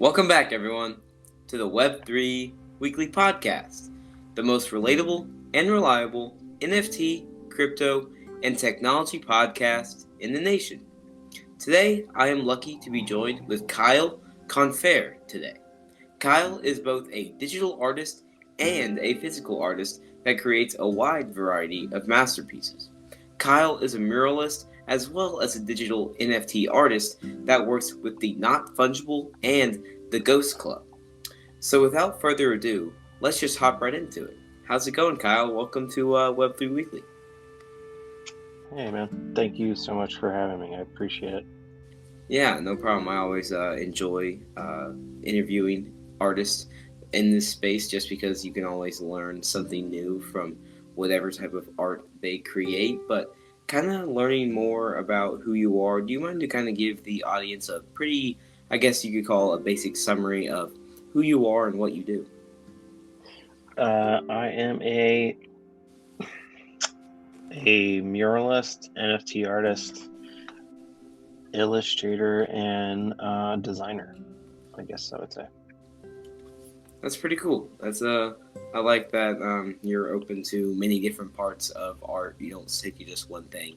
Welcome back, everyone, to the Web3 Weekly Podcast, the most relatable and reliable NFT, crypto, and technology podcast in the nation. Today, I am lucky to be joined with Kyle Confehr today. Kyle is both a digital artist and a physical artist that creates a wide variety of masterpieces. Kyle is a muralist as well as a digital NFT artist that works with the Not Fungible and the Ghost Club. So without further ado, let's just hop right into it. How's it going, Kyle? Welcome to Web3 Weekly. Hey, man. Thank you so much for having me. I appreciate it. Yeah, no problem. I always enjoy interviewing artists in this space just because you can always learn something new from whatever type of art they create. But kind of learning more about who you are, do you mind to kind of give the audience a pretty, I guess you could call a basic summary of who you are and what you do? I am a muralist, NFT artist, illustrator, and designer. I guess I would say. That's pretty cool. I like that you're open to many different parts of art. You don't stick to just one thing.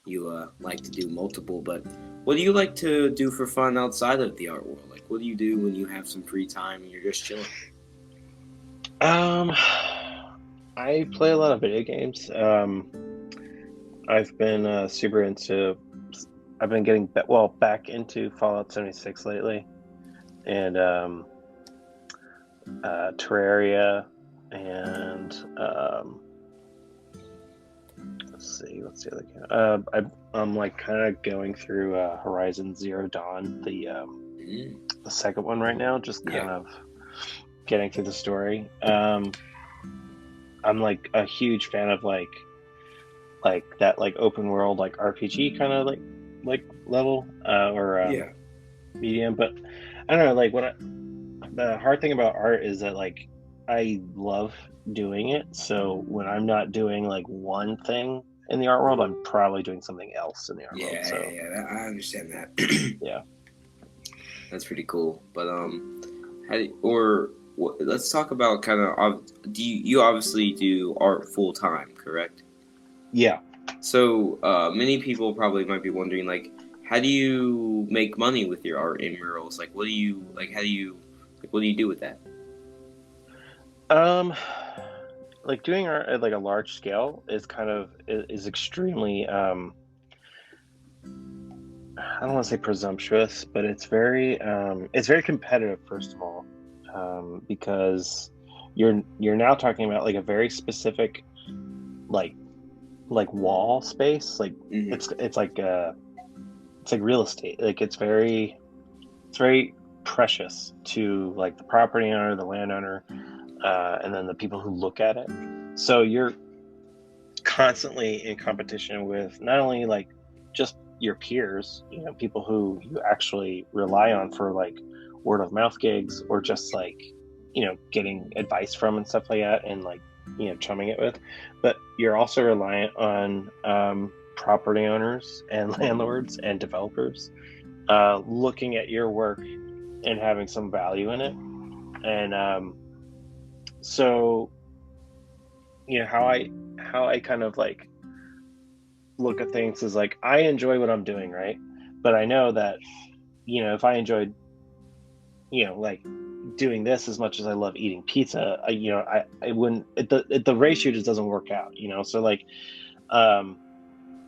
You like to do multiple. But what do you like to do for fun outside of the art world? Like, what do you do when you have some free time and you're just chilling? I play a lot of video games. I've been super into. I've been getting back into Fallout 76 lately, and Terraria, and let's see, what's the other game? I'm like kind of going through Horizon Zero Dawn, the second one right now, just kind of getting through the story. I'm like a huge fan of like that like open world like RPG kind of like level or medium, but I don't know, like the hard thing about art is that like I love doing it, so when I'm not doing like one thing in the art world, I'm probably doing something else in the art world. So I understand that. yeah. That's pretty cool. But let's talk about kind of. Do you obviously do art full time, correct? Yeah. So many people probably might be wondering, like, how do you make money with your art in murals? Like, what do you like? How do you like? What do you do with that? Like doing art at like a large scale is extremely I don't want to say presumptuous, but it's very competitive, first of all, because you're now talking about like a very specific like wall space. Like it's like real estate. Like it's very precious to like the property owner, the landowner, and then the people who look at it. So you're constantly in competition with not only like just your peers, you know, people who you actually rely on for like word of mouth gigs, or just like, you know, getting advice from and stuff like that, and like, you know, chumming it with, but you're also reliant on property owners and landlords and developers looking at your work and having some value in it. And so, you know, how I kind of like look at things is like, I enjoy what I'm doing, right? But I know that, you know, if I enjoyed, you know, like doing this as much as I love eating pizza, you know, I wouldn't, the ratio just doesn't work out, you know? So like,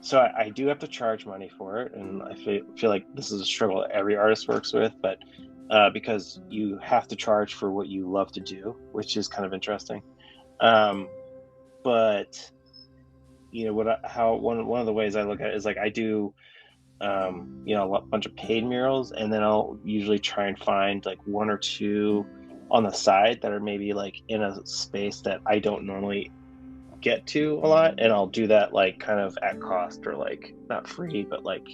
so I do have to charge money for it. And I feel like this is a struggle every artist works with, but because you have to charge for what you love to do, which is kind of interesting. But you know one of the ways I look at it is like I do you know, a bunch of paid murals, and then I'll usually try and find like one or two on the side that are maybe like in a space that I don't normally get to a lot, and I'll do that like kind of at cost, or like not free, but like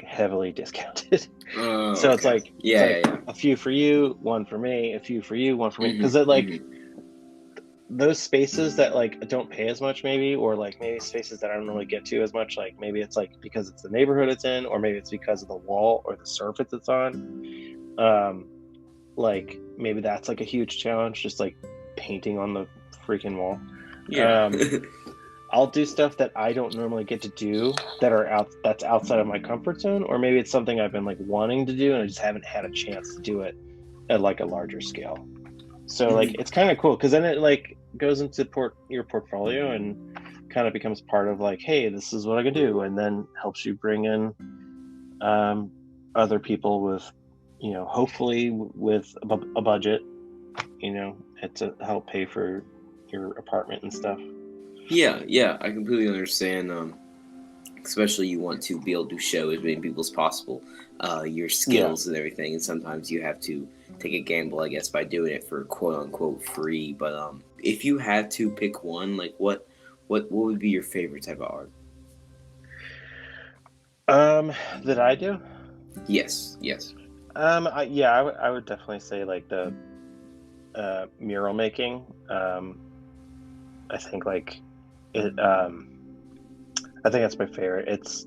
heavily discounted. So it's like a few for you, one for me, a few for you, one for me, because it like those spaces that like don't pay as much, maybe, or like maybe spaces that I don't really get to as much, like maybe it's like because it's the neighborhood it's in, or maybe it's because of the wall or the surface it's on. Like maybe that's like a huge challenge, just like painting on the freaking wall. Yeah. I'll do stuff that I don't normally get to do that's outside of my comfort zone, or maybe it's something I've been like wanting to do and I just haven't had a chance to do it at like a larger scale. So like it's kind of cool because then it like goes into your portfolio and kind of becomes part of like, hey, this is what I can do, and then helps you bring in other people with, hopefully with a budget, to help pay for your apartment and stuff. Yeah, I completely understand. Especially you want to be able to show as many people as possible your skills and everything, and sometimes you have to take a gamble, I guess, by doing it for quote unquote free. But if you had to pick one, like what would be your favorite type of art? That I do? Yes. I would definitely say like the mural making. I think like it. I think that's my favorite. It's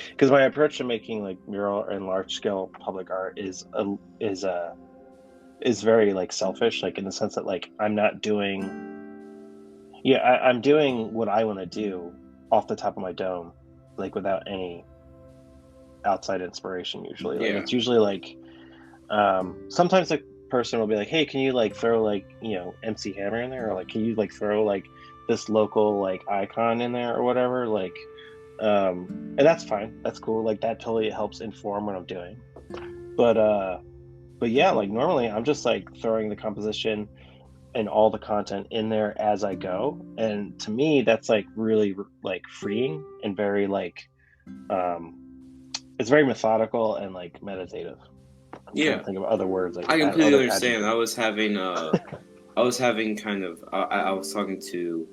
because my approach to making like mural and large scale public art is very like selfish, like in the sense that like I'm not doing. Yeah, I'm doing what I want to do off the top of my dome, like without any outside inspiration. Usually, like it's usually like sometimes a person will be like, hey, can you like throw like MC Hammer in there, or like can you like throw like this local like icon in there or whatever, like and that's fine, that's cool, like that totally helps inform what I'm doing. But yeah, like normally I'm just like throwing the composition and all the content in there as I go, and to me that's like really like freeing and very like it's very methodical and like meditative. I'm trying to think of other words, like I completely other understand. adjectives. I was having kind of I was talking to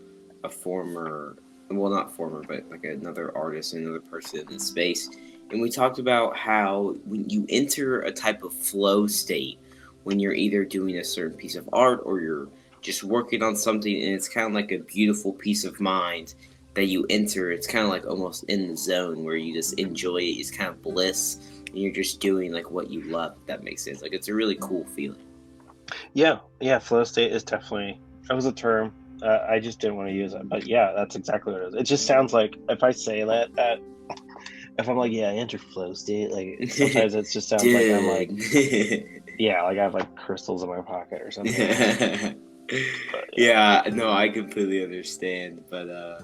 a former, well, not former, but like another artist, another person in the space, and we talked about how when you enter a type of flow state when you're either doing a certain piece of art or you're just working on something, and it's kind of like a beautiful peace of mind that you enter. It's kind of like almost in the zone where you just enjoy it. It's kind of bliss, and you're just doing like what you love. If that makes sense. Like it's a really cool feeling. Yeah, flow state is definitely, that was a term. I just didn't want to use it, but yeah, that's exactly what it is. It just sounds like if I say that if I'm like, yeah, I enter flow state, like sometimes it just sounds like I'm like, yeah, like I have like crystals in my pocket or something. But, Yeah, no, I completely understand. But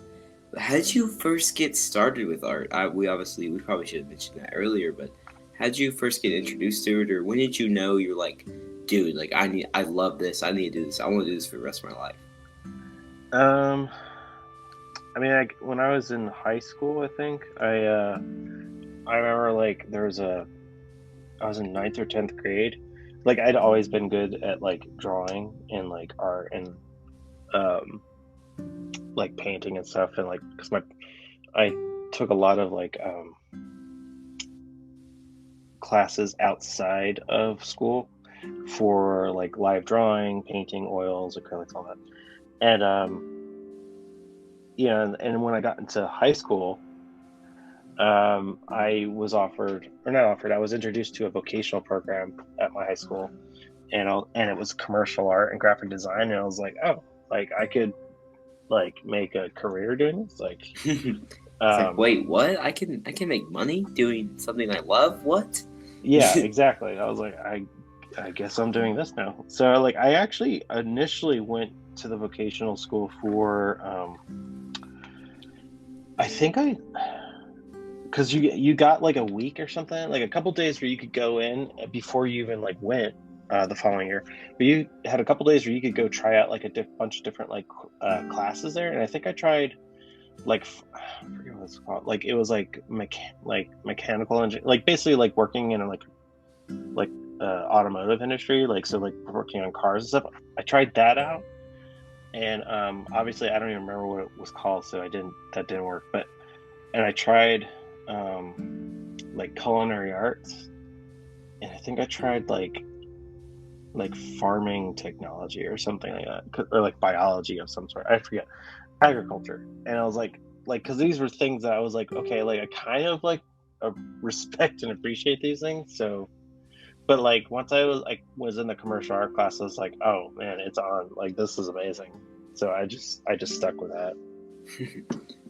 how did you first get started with art? We probably should have mentioned that earlier, but how did you first get introduced to it, or when did you know you're like, dude, like I love this. I need to do this. I want to do this for the rest of my life. I mean, like when I was in high school, I think I remember like I was in 9th or 10th grade. Like I'd always been good at like drawing and like art and um like painting and stuff, and like because I took a lot of like classes outside of school for like live drawing, painting, oils, acrylics, all that. And and when I got into high school, I was offered, or not offered, I was introduced to a vocational program at my high school, and it was commercial art and graphic design, and I was like, oh, like I could like make a career doing this, like It's like, wait, what? I can make money doing something I love? What? Yeah, exactly. I was like, I guess I'm doing this now. So like I actually initially went to the vocational school for I think because you got like a week or something, like a couple days where you could go in before you even like went the following year, but you had a couple days where you could go try out like a bunch of different like classes there, and I think I tried like I forget what it's called, like it was like mechanical engine, like basically like working in a like automotive industry, like so like working on cars and stuff. I tried that out, and obviously I don't even remember what it was called, so that didn't work. But and I tried like culinary arts, and I think I tried like farming technology or something like that, or like biology of some sort, I forget, agriculture. And I was like because these were things that I was like, okay, like I kind of like respect and appreciate these things. So, but like once I was in the commercial art class, I was like, oh man, it's on. Like this is amazing. So I just stuck with that.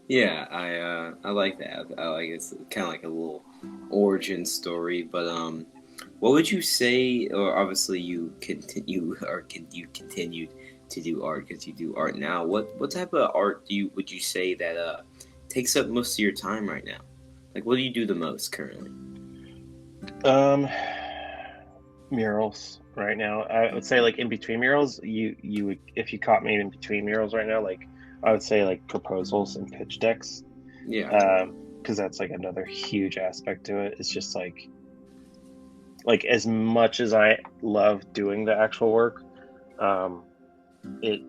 Yeah, I like that. I like it's kind of like a little origin story. But what would you say? Or obviously you continued to do art because you do art now. What type of art would you say that takes up most of your time right now? Like, what do you do the most currently? Um, Murals right now. I would say like in between murals, you would, if you caught me in between murals right now, like I would say like proposals and pitch decks. Yeah. Because that's like another huge aspect to it. It's just like as much as I love doing the actual work, um, it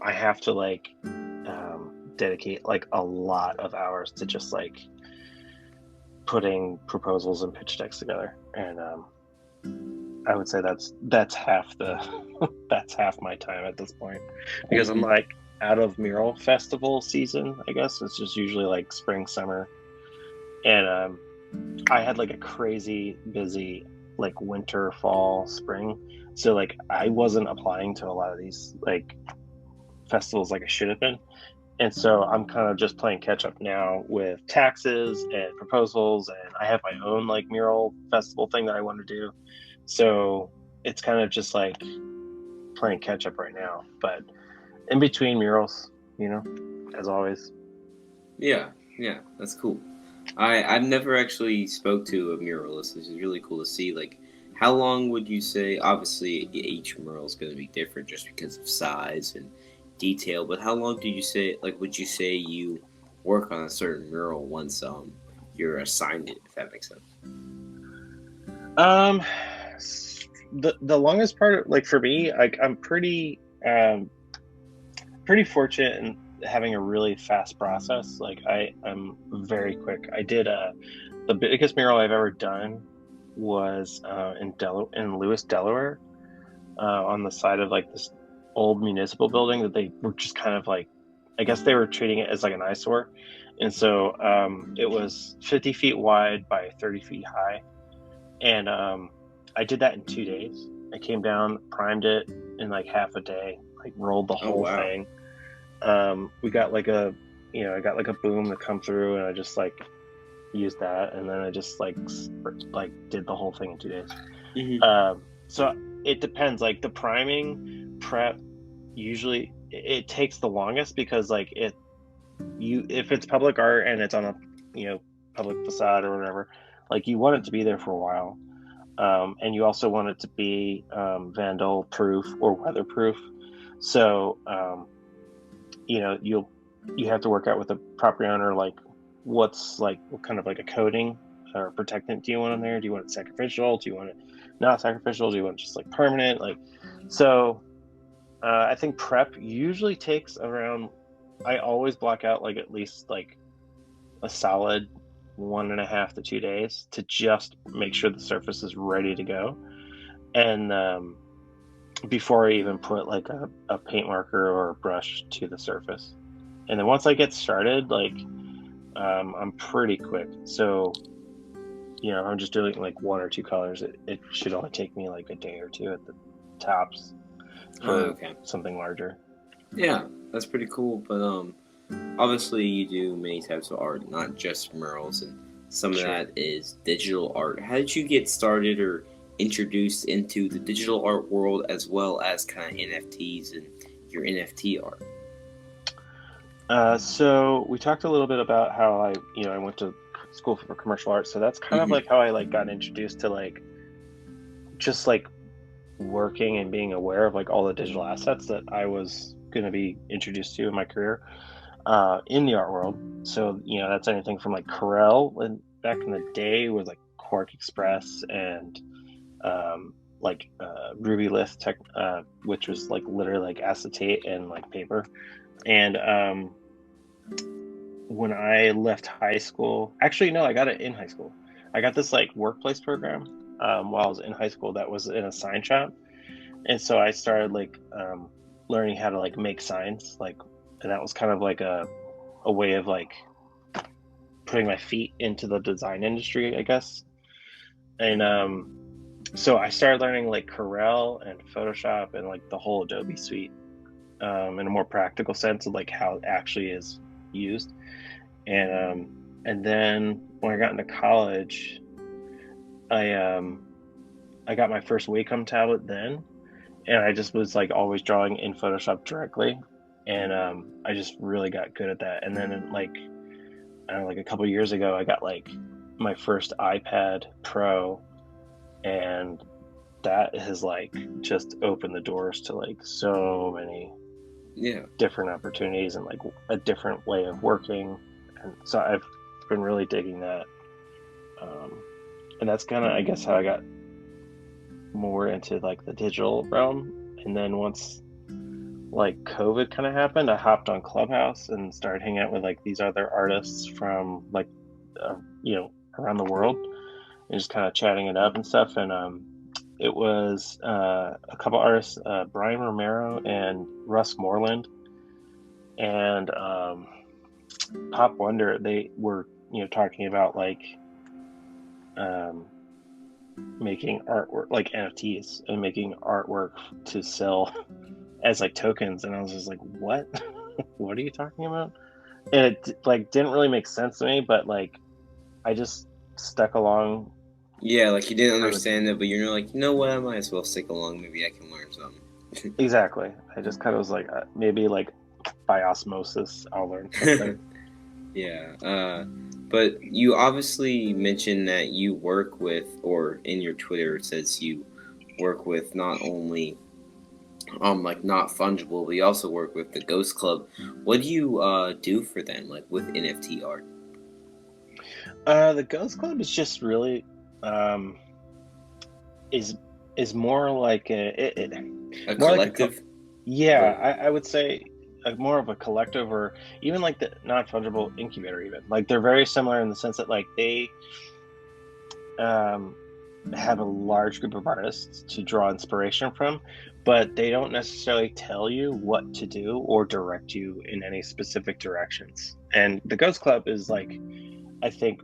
I have to like dedicate like a lot of hours to just like putting proposals and pitch decks together, and I would say that's half the that's half my time at this point, because I'm Mhm. like out of mural festival season. I guess it's just usually like spring, summer, and I had like a crazy busy like winter, fall, spring. So like I wasn't applying to a lot of these like festivals like I should have been. And so I'm kind of just playing catch up now with taxes and proposals, and I have my own like mural festival thing that I want to do. So it's kind of just like playing catch up right now. But in between murals, as always. Yeah, yeah, that's cool. I've never actually spoke to a muralist, which is really cool to see. Like, how long would you say? Obviously, each mural is going to be different just because of size and detail. But how long do you say? Like, would you say you work on a certain mural once you're assigned it? If that makes sense. Um, the longest part, like for me, like I'm pretty fortunate in having a really fast process. Like I'm very quick. I did the biggest mural I've ever done was in Lewis, Delaware, on the side of like this old municipal building that they were just kind of like, I guess they were treating it as like an eyesore, and so it was 50 feet wide by 30 feet high, and I did that in 2 days. I came down, primed it in like half a day, like rolled the Oh whole wow. thing. We got like I got like a boom to come through, and I just like used that, and then I just like did the whole thing in 2 days. Hmm. So it depends. Like the priming prep, usually it takes the longest because like if it's public art and it's on a you know public facade or whatever, like you want it to be there for a while. And you also want it to be vandal proof or weatherproof. So you have to work out with the property owner like what kind of like a coating or protectant do you want in there? Do you want it sacrificial? Do you want it not sacrificial? Do you want it just like permanent? Like so, I think prep usually takes around. I always block out like at least like a solid 1.5 to 2 days to just make sure the surface is ready to go. And before I even put like a paint marker or a brush to the surface. And then once I get started, like I'm pretty quick. So, I'm just doing like one or two colors. It should only take me like a day or two at the tops for Okay. something larger. Yeah, that's pretty cool. But obviously you do many types of art, not just murals, and some of Sure. that is digital art. How did you get started or introduced into the digital art world as well as kind of NFTs and your NFT art? So we talked a little bit about how I went to school for commercial arts. So that's kind of Hmm. like how I like got introduced to like just like working and being aware of like all the digital assets that I was going to be introduced to in my career in the art world. So that's anything from like Corel and back in the day was like Quark Express and Ruby Lith tech, which was like literally like acetate and like paper. And when I left high school, actually no, I got it in high school. I got this like workplace program while I was in high school that was in a sign shop, and so I started like learning how to like make signs, like, and that was kind of like a way of like putting my feet into the design industry, I guess. And so I started learning like Corel and Photoshop and like the whole Adobe suite in a more practical sense of like how it actually is used. And then when I got into college, I got my first Wacom tablet then, and I just was like always drawing in Photoshop directly, and I just really got good at that. And then like I don't know, like a couple years ago, I got like my first iPad Pro, and that has like just opened the doors to like so many different opportunities and like a different way of working. And so I've been really digging that. And that's kind of, I guess, how I got more into like the digital realm. And then once like COVID kind of happened, I hopped on Clubhouse and started hanging out with like these other artists from like, around the world, and just kind of chatting it up and stuff. And it was a couple artists, Brian Romero and Russ Moreland, and Pop Wonder. They were talking about like making artwork, like NFTs, and making artwork to sell as like tokens. And I was just like, what? What are you talking about? And it like didn't really make sense to me, but like I just stuck along. Yeah, like you didn't understand it, but you're like, you know what, I might as well stick along. Maybe I can learn something. Exactly. I just kind of was like, maybe like by osmosis, I'll learn something. Yeah. But you obviously mentioned that you work with, or in your Twitter it says you work with not only like Not Fungible, but you also work with the Ghost Club. What do you do for them, like with NFT art? The Ghost Club is just really is more like A more collective? like yeah, I would say more of a collective, or even like the Not Fungible incubator. Even like they're very similar in the sense that like they have a large group of artists to draw inspiration from, but they don't necessarily tell you what to do or direct you in any specific directions. And the Ghost Club is like, I think,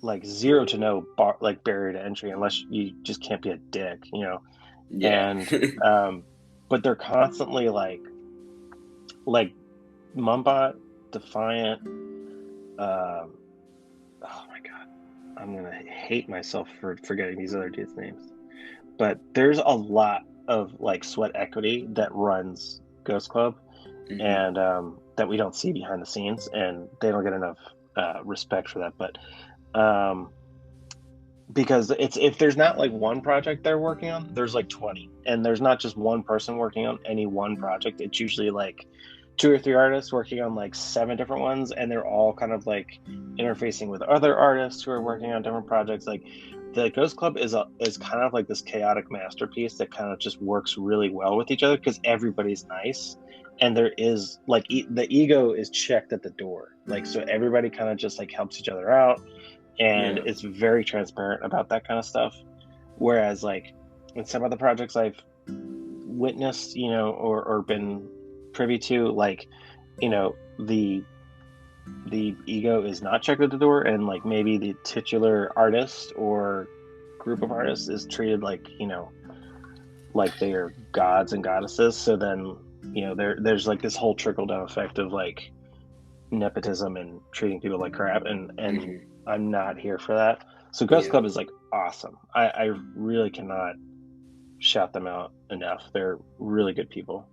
like zero to no like barrier to entry, unless you just can't be a dick, Yeah. And but they're constantly like Mumbot, Defiant. Oh my god, I'm gonna hate myself for forgetting these other dudes' names. But there's a lot of like sweat equity that runs Ghost Club, Mm-hmm. and that we don't see behind the scenes, and they don't get enough respect for that. But because it's, if there's not like one project they're working on, there's like 20, and there's not just one person working on any one project. It's usually like 2 or 3 artists working on like 7 different ones, and they're all kind of like interfacing with other artists who are working on different projects. Like the Ghost Club is kind of like this chaotic masterpiece that kind of just works really well with each other because everybody's nice, and there is like the ego is checked at the door, like, so everybody kind of just like helps each other out, and it's very transparent about that kind of stuff. Whereas like in some other projects I've witnessed, or been privy to, like, the ego is not checked at the door, and like maybe the titular artist or group of artists is treated like, like they are gods and goddesses. So then, there's like this whole trickle down effect of like nepotism and treating people like crap, and Mm-hmm. I'm not here for that. So Ghost Club is like awesome. I really cannot shout them out enough. They're really good people.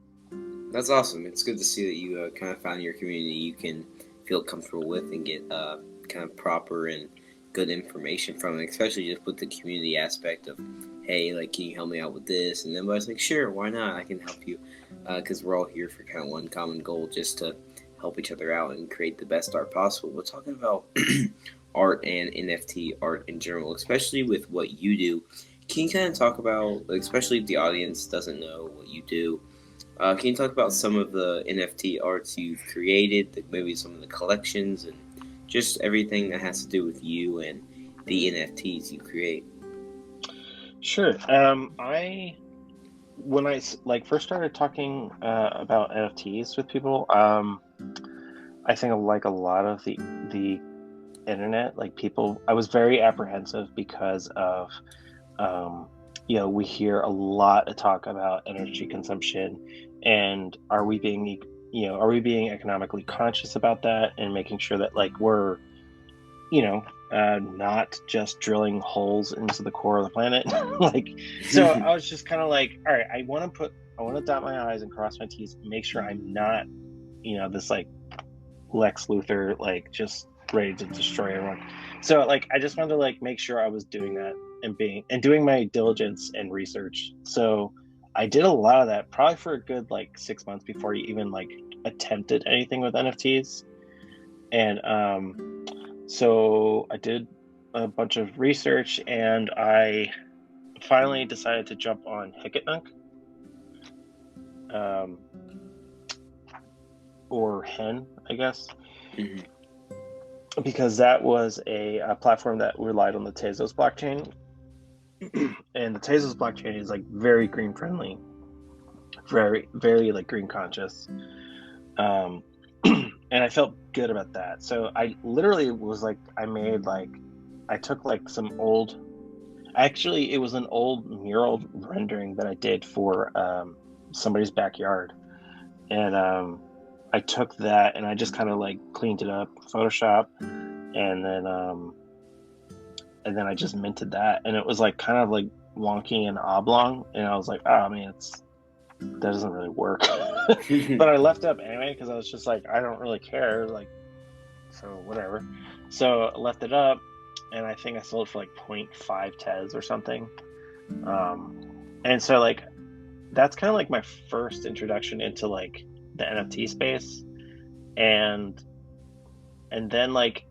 That's awesome. It's good to see that you kind of found your community you can feel comfortable with and get kind of proper and good information from it, especially just with the community aspect of, hey, like, can you help me out with this? And then everybody's like, sure, why not? I can help you, because we're all here for kind of one common goal, just to help each other out and create the best art possible. We're talking about art and NFT art in general, especially with what you do. Can you kind of talk about, especially if the audience doesn't know what you do, can you talk about some of the NFT arts you've created, maybe some of the collections, and just everything that has to do with you and the NFTs you create? Sure. When I like first started talking about NFTs with people, I think like a lot of the internet, like people, I was very apprehensive because of, we hear a lot of talk about energy consumption, and are we being economically conscious about that, and making sure that like we're, not just drilling holes into the core of the planet. Like, so I was just kind of like, all right, I want to dot my I's and cross my T's and make sure I'm not, this like Lex Luthor, like just ready to destroy everyone. So like, I just wanted to like make sure I was doing that and doing my diligence and research. So I did a lot of that probably for a good like 6 months before you even like attempted anything with NFTs. And so I did a bunch of research, and I finally decided to jump on Hicketnunk, or Hen, I guess, because that was a platform that relied on the Tezos blockchain, and the Tezos blockchain is like very green friendly, very very like green conscious. And I felt good about that. So I literally was like, I took like some old, actually it was an old mural rendering that I did for somebody's backyard. And I took that and I just kind of like cleaned it up, Photoshop, and then I just minted that. And it was like kind of like wonky and oblong. And I was like, oh, I mean, that doesn't really work. But I left it up anyway because I was just like, I don't really care, like, so whatever. So I left it up, and I think I sold it for like 0.5 Tez or something. And so like that's kind of like my first introduction into like the NFT space, and then like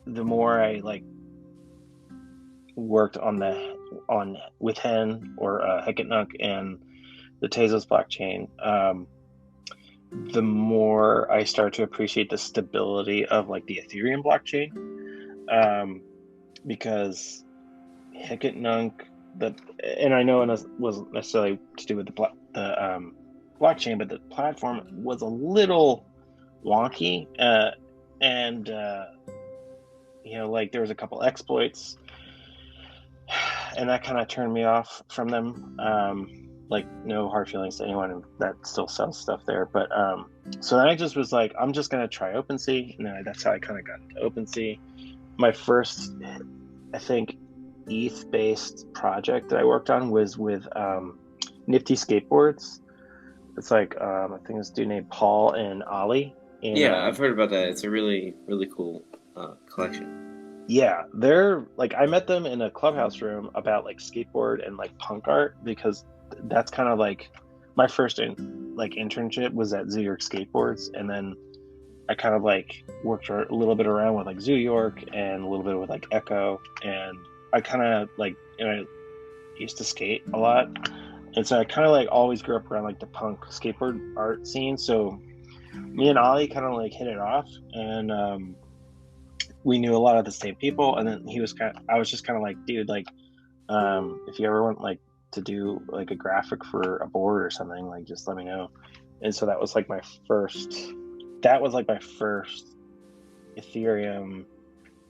the more I like worked with Hen or Hicketnunk and the Tezos blockchain, the more I start to appreciate the stability of like the Ethereum blockchain, because Hicketnunk, and I know it wasn't necessarily to do with the blockchain, but the platform was a little wonky, and like there was a couple exploits, and that kind of turned me off from them. Like, no hard feelings to anyone that still sells stuff there, but so then I just was like, I'm just gonna try OpenSea, and then that's how I kind of got into OpenSea. My first, I think, ETH-based project that I worked on was with Nifty Skateboards. It's like I think it's a dude named Paul and Ollie. And, yeah, I've heard about that. It's a really, really cool collection. Yeah, they're like, I met them in a clubhouse room about like skateboard and like punk art, because that's kind of like my first internship was at Zoo York Skateboards, and then I kind of like worked a little bit around with like Zoo York and a little bit with like Echo, and I kind of like, I used to skate a lot, and so I kind of like always grew up around like the punk skateboard art scene. So me and Ollie kind of like hit it off, and we knew a lot of the same people. And then I was just kind of like, dude, like, if you ever want like to do like a graphic for a board or something, like just let me know. And so that was like my first Ethereum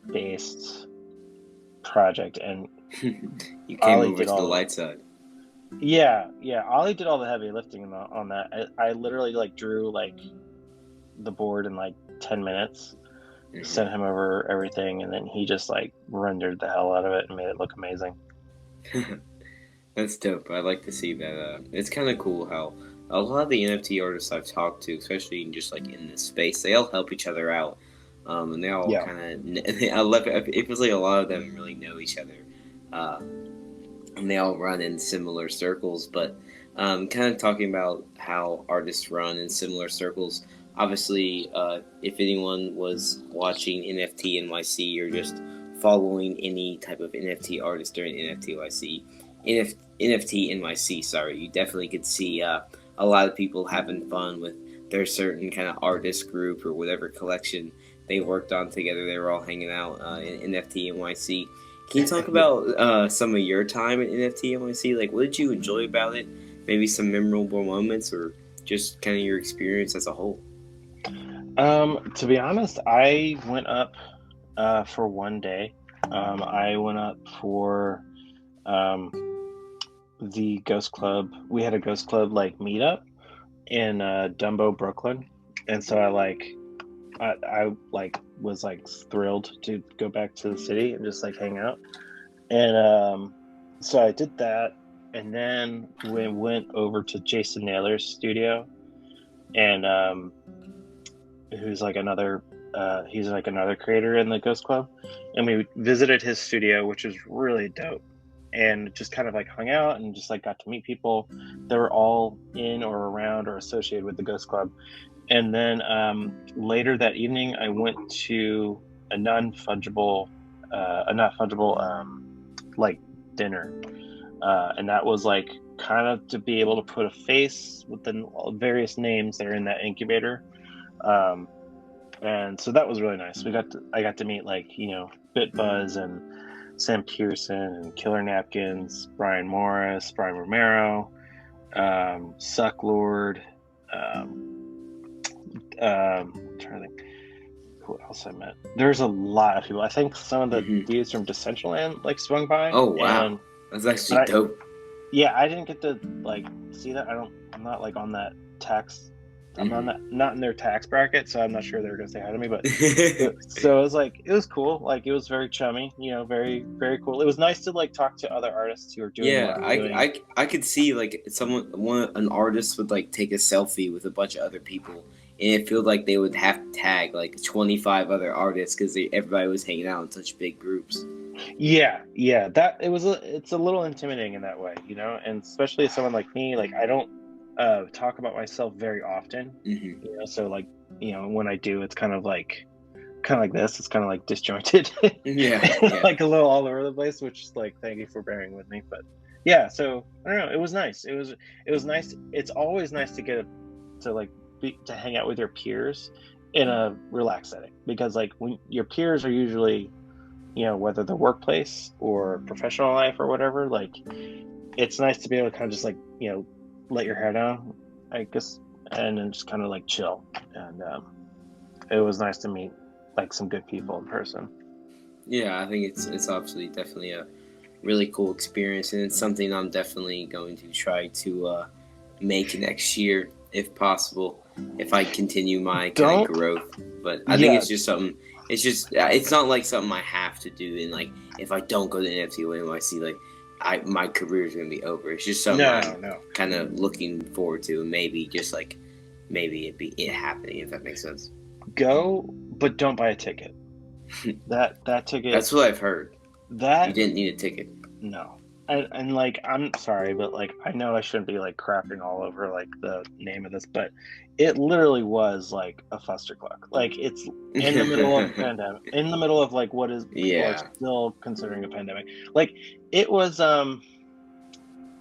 based project. And You came Ollie over to the light side. Yeah, Ollie did all the heavy lifting on that. I literally like drew like the board in like 10 minutes, sent him over everything, and then he just like rendered the hell out of it and made it look amazing. That's dope. I like to see that. It's kind of cool how a lot of the NFT artists I've talked to, especially just like in this space, they all help each other out, and they all kind of. I love it. It feels like a lot of them really know each other, and they all run in similar circles. But kind of talking about how artists run in similar circles. Obviously, if anyone was watching NFT NYC or just following any type of NFT artist during NFT NYC, sorry, you definitely could see a lot of people having fun with their certain kind of artist group or whatever collection they worked on together. They were all hanging out in NFT NYC. Can you talk about some of your time at NFT NYC? Like, what did you enjoy about it? Maybe some memorable moments, or just kind of your experience as a whole? To be honest, I went up for one day. I went up for the Ghost Club. We had a Ghost Club like meetup in Dumbo, Brooklyn, and so I like was like thrilled to go back to the city and just like hang out. And so I did that, and then we went over to Jason Naylor's studio, and who's like another he's like another creator in the Ghost Club, and we visited his studio, which was really dope, and just kind of like hung out and just like got to meet people that were all in or around or associated with the Ghost Club. And then later that evening, I went to a not fungible like dinner, and that was like kind of to be able to put a face with the various names that are in that incubator. And so that was really nice. I got to meet like BitBuzz and Sam Pearson and Killer Napkins, Brian Morris, Brian Romero, Suck Lord. I'm trying to think who else I met. There's a lot of people. I think some of the dudes from Decentraland like swung by. Oh wow, that's actually dope. Yeah, I didn't get to like see that. I'm not like on that tax. I'm not in their tax bracket, so I'm not sure they're gonna say hi to me. But so it was cool. Like it was very chummy, very very cool. It was nice to like talk to other artists who are doing. Yeah, I could see like an artist would like take a selfie with a bunch of other people, and it felt like they would have to tag like 25 other artists because everybody was hanging out in such big groups. Yeah, it's a little intimidating in that way, and especially as someone like me, like I don't talk about myself very often, so like when I do, it's kind of like this. It's kind of like disjointed, yeah. like a little all over the place. Which is like, thank you for bearing with me, but yeah. So I don't know. It was nice. It was nice. It's always nice to to hang out with your peers in a relaxed setting, because like when your peers are usually, whether the workplace or professional life or whatever, like it's nice to be able to kind of just like let your hair down, I guess, and then just kind of like chill. And it was nice to meet like some good people in person. Yeah, I think it's obviously definitely a really cool experience, and it's something I'm definitely going to try to make next year if possible, if I continue my kind of growth. But I think it's just something. It's not like something I have to do, and like if I don't go to NFT or NYC, like my career is gonna be over. It's just something I'm kind of looking forward to, and maybe it happening, if that makes sense. Go, but don't buy a ticket. that ticket. That's what I've heard. That you didn't need a ticket. No. And like, I'm sorry, but like I know I shouldn't be like crapping all over like the name of this, but it literally was like a fustercluck. Like it's in the middle of a pandemic, in the middle of like what is people are still considering a pandemic. Like it was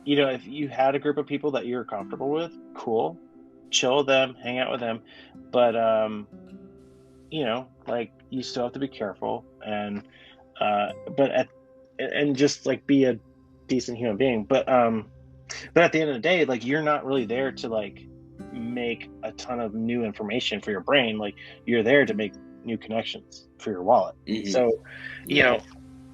if you had a group of people that you're comfortable with, cool, chill with them, hang out with them, but like you still have to be careful and just like be a decent human being, but at the end of the day, like you're not really there to like make a ton of new information for your brain. Like you're there to make new connections for your wallet. So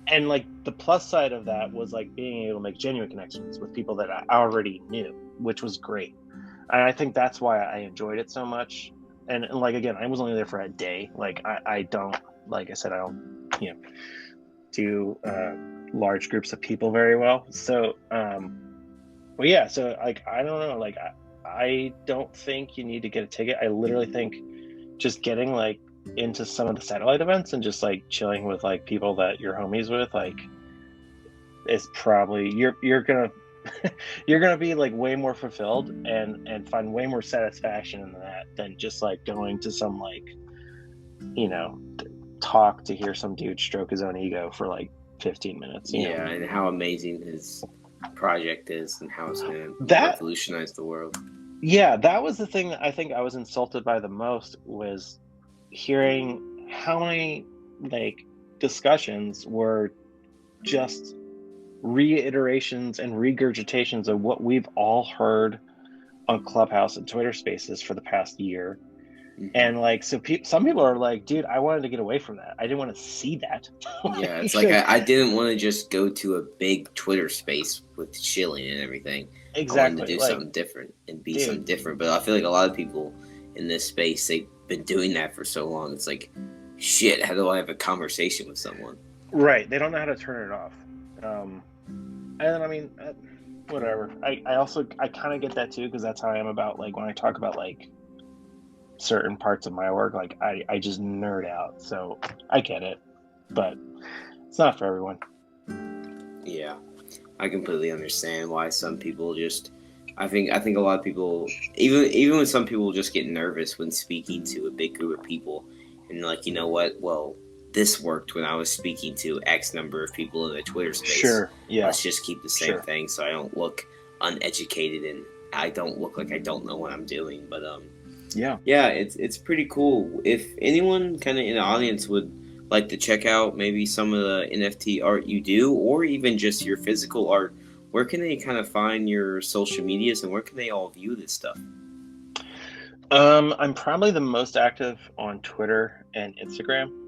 and like the plus side of that was like being able to make genuine connections with people that I already knew, which was great. And I think that's why I enjoyed it so much. And like again, I was only there for a day. Like I don't, like I said, I don't do large groups of people very well. So well, yeah, so like I don't know, like I don't think you need to get a ticket. I literally think just getting like into some of the satellite events and just like chilling with like people that you're homies with, like is probably you're gonna you're gonna be like way more fulfilled and find way more satisfaction in that than just like going to some like talk to hear some dude stroke his own ego for like 15 minutes. And how amazing his project is and how it's going to revolutionize the world. Yeah, that was the thing that I think I was insulted by the most, was hearing how many like discussions were just reiterations and regurgitations of what we've all heard on Clubhouse and Twitter Spaces for the past year. And like, so some people are like, dude, I wanted to get away from that. I didn't want to see that. Yeah, it's like I didn't want to just go to a big Twitter space with chilling and everything. I wanted to Exactly. do Like, something different and be something dude, different. But I feel like a lot of people in this space, they've been doing that for so long. It's like, shit, how do I have a conversation with someone? right. They don't know how to turn it off. And then, I mean, whatever. I also, I kind of get that too, because that's how I am about, like, when I talk about, like, certain parts of my work, like, I just nerd out. So I get it. But it's not for everyone. Yeah, I completely understand why some people just. I think a lot of people, even when some people just get nervous when speaking to a big group of people, and like, you know what? Well, this worked when I was speaking to X number of people in the Twitter space. Sure. Yeah. Let's just keep the same Sure. thing, so I don't look uneducated and I don't look like I don't know what I'm doing. But Yeah. yeah, it's pretty cool. If anyone kind of in the audience would like to check out maybe some of the NFT art you do, or even just your physical art, where can they kind of find your social medias and where can they all view this stuff? I'm probably the most active on Twitter and Instagram.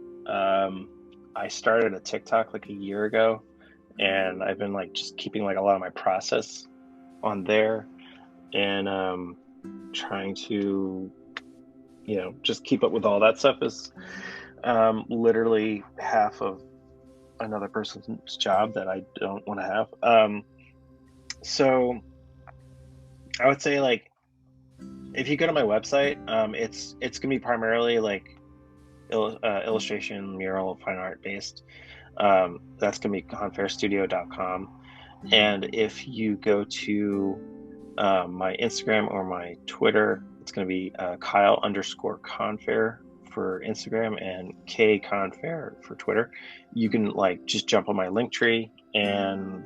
I started a TikTok like a year ago, and I've been like just keeping like a lot of my process on there, and trying to, just keep up with all that stuff is literally half of another person's job that I don't want to have. So I would say, like, if you go to my website, it's gonna be primarily like illustration, mural, fine art based. That's gonna be confehrstudio.com. And if you go to my Instagram or my Twitter, it's gonna be Kyle_Confehr for Instagram and K Confehr for Twitter. You can like just jump on my link tree and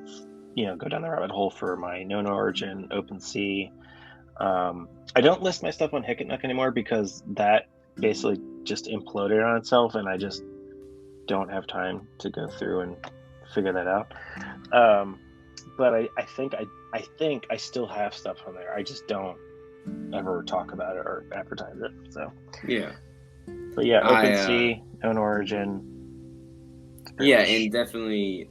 go down the rabbit hole for my known origin, OpenSea. I don't list my stuff on Hicketnook anymore because that basically just imploded on itself, and I just don't have time to go through and figure that out. But I think I still have stuff on there. I just don't ever talk about it or advertise it. So Yeah, but yeah, OpenSea, known origin. Yeah, and definitely,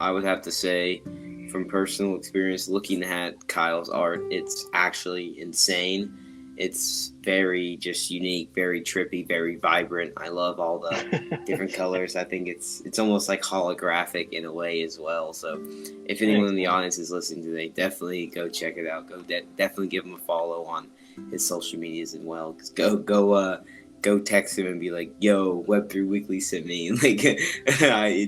I would have to say, from personal experience, looking at Kyle's art, it's actually insane. It's very just unique, very trippy, very vibrant. I love all the different colors. I think it's almost like holographic in a way as well. So, if anyone in the audience is listening today, definitely go check it out. Go definitely give him a follow on his social medias as well. Cause go text him and be like, "Yo, Web3 Weekly sent me." Like,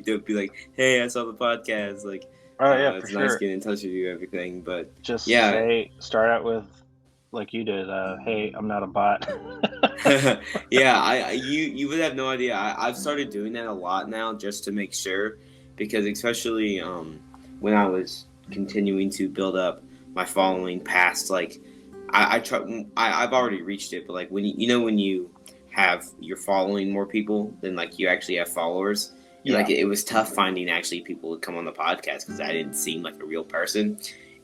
they'll be like, "Hey, I saw the podcast." Like, oh yeah, it's for nice sure. getting in touch with you, everything. But Just yeah, start out with like you did. Hey, I'm not a bot. yeah, you would have no idea. I've started doing that a lot now just to make sure, because especially when I was continuing to build up my following past, like I try, I've already reached it, but like when when you have you're following more people than like you actually have followers. And Yeah. like it was tough finding actually people to come on the podcast because I didn't seem like a real person.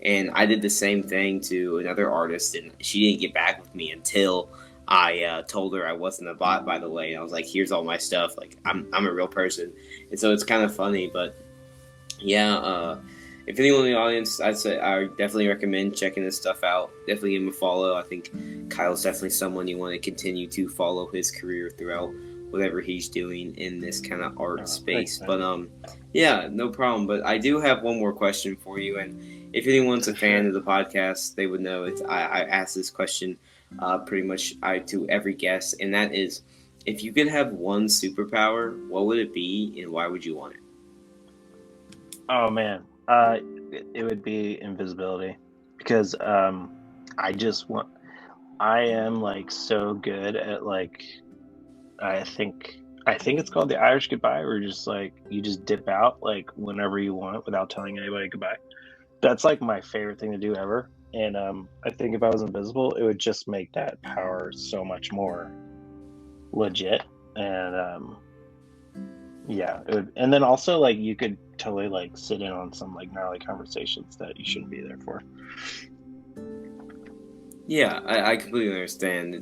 And I did the same thing to another artist, and she didn't get back with me until I told her I wasn't a bot. By the way, and I was like, "Here's all my stuff. Like I'm a real person." And so it's kind of funny, but yeah. If anyone in the audience, I definitely recommend checking this stuff out. Definitely give him a follow. I think Kyle's definitely someone you want to continue to follow his career throughout whatever he's doing in this kind of art space. Thanks, but yeah, no problem. But I do have one more question for you, and if anyone's a fan of the podcast, they would know it. I ask this question pretty much to every guest, and that is, if you could have one superpower, what would it be, and why would you want it? Oh man, it would be invisibility, because I am like so good at like I think it's called the Irish goodbye, where just like you just dip out like whenever you want without telling anybody goodbye. That's like my favorite thing to do ever. And I think if I was invisible, it would just make that power so much more legit. And yeah, it would, and then also like you could totally like sit in on some like gnarly conversations that you shouldn't be there for. Yeah, I completely understand.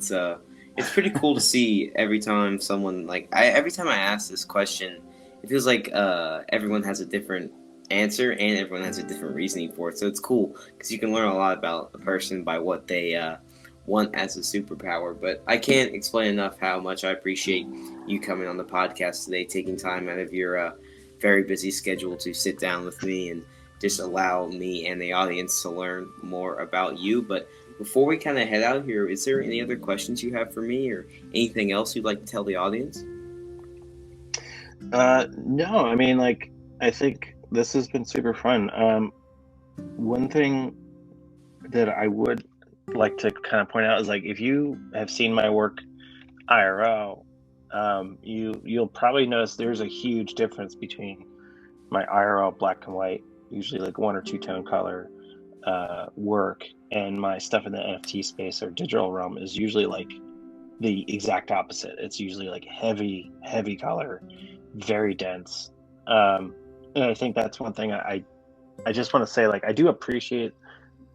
it's pretty cool to see every time someone every time I ask this question, it feels like everyone has a different answer and everyone has a different reasoning for it. So it's cool because you can learn a lot about a person by what they want as a superpower. But I can't explain enough how much I appreciate you coming on the podcast today, taking time out of your very busy schedule to sit down with me and just allow me and the audience to learn more about you. But before we kind of head out here, is there any other questions you have for me or anything else you'd like to tell the audience? No, I mean, like, I think this has been super fun. One thing that I would like to kind of point out is, like, if you have seen my work IRL, you'll probably notice there's a huge difference between my IRL black and white, usually like 1 or 2 tone color work, and my stuff in the NFT space or digital realm is usually like the exact opposite. It's usually like heavy color, very dense. And I think that's one thing I just want to say, like, I do appreciate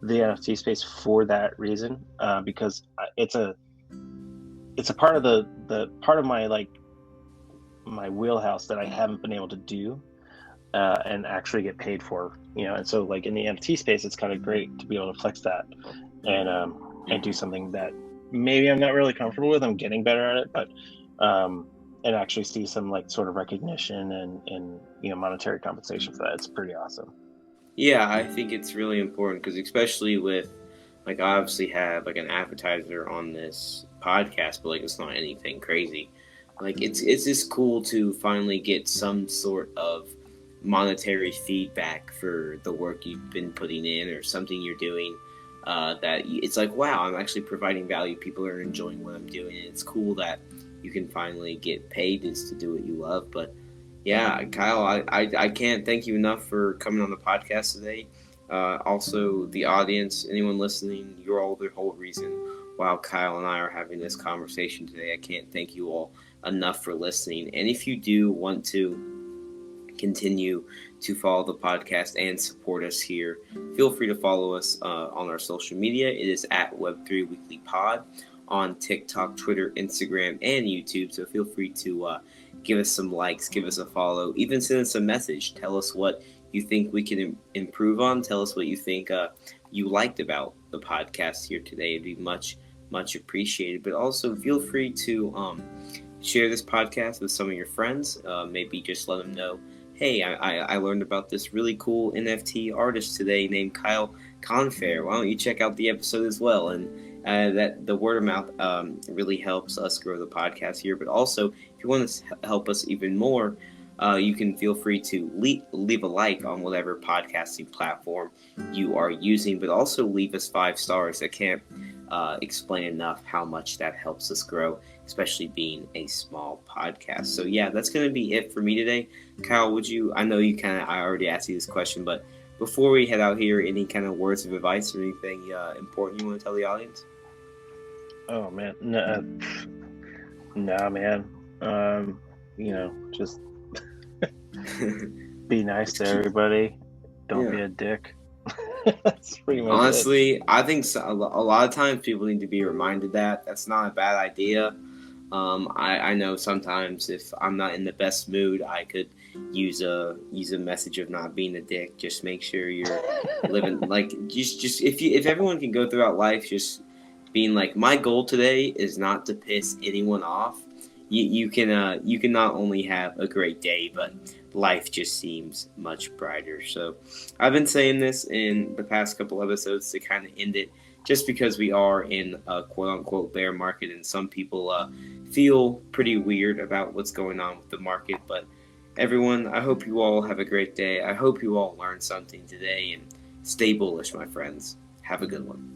the NFT space for that reason, because it's a part of the part of my, like, my wheelhouse that I haven't been able to do and actually get paid for, and so, like, in the NFT space, it's kind of great to be able to flex that and do something that maybe I'm not really comfortable with. I'm getting better at it, but and actually see some, like, sort of recognition and monetary compensation for that. It's pretty awesome. Yeah, I think it's really important because especially with like I obviously have like an appetizer on this podcast, but like it's not anything crazy. Like it's just cool to finally get some sort of monetary feedback for the work you've been putting in or something you're doing. It's like, wow, I'm actually providing value. People are enjoying what I'm doing, and it's cool that you can finally get paid just to do what you love. But yeah, Kyle, I can't thank you enough for coming on the podcast today. Also, the audience, anyone listening, you're all the whole reason why Kyle and I are having this conversation today. I can't thank you all enough for listening. And if you do want to continue to follow the podcast and support us here, feel free to follow us on our social media. It is at Web3 Weekly Pod on TikTok, Twitter, Instagram, and YouTube. So feel free to give us some likes, give us a follow, even send us a message. Tell us what you think we can improve on. Tell us what you think you liked about the podcast here today. It'd be much appreciated. But also feel free to share this podcast with some of your friends. Maybe just let them know, hey, I learned about this really cool NFT artist today named Kyle Confehr. Why don't you check out the episode as well? And that the word of mouth really helps us grow the podcast here. But also, if you want to help us even more, you can feel free to leave a like on whatever podcasting platform you are using, but also leave us 5 stars. I can't explain enough how much that helps us grow, especially being a small podcast. So yeah, that's going to be it for me today. Kyle, I know I already asked you this question, but before we head out here, any kind of words of advice or anything important you want to tell the audience? Oh man, no, man. Just be nice to everybody. Don't be a dick. That's pretty much honestly it. I think a lot of times people need to be reminded that that's not a bad idea. I know sometimes if I'm not in the best mood, I could use a message of not being a dick. Just make sure you're living like just if everyone can go throughout life just being like, my goal today is not to piss anyone off. You can not only have a great day, but life just seems much brighter. So I've been saying this in the past couple episodes to kind of end it, just because we are in a quote-unquote bear market, and some people feel pretty weird about what's going on with the market. But everyone, I hope you all have a great day. I hope you all learned something today, and stay bullish, my friends. Have a good one.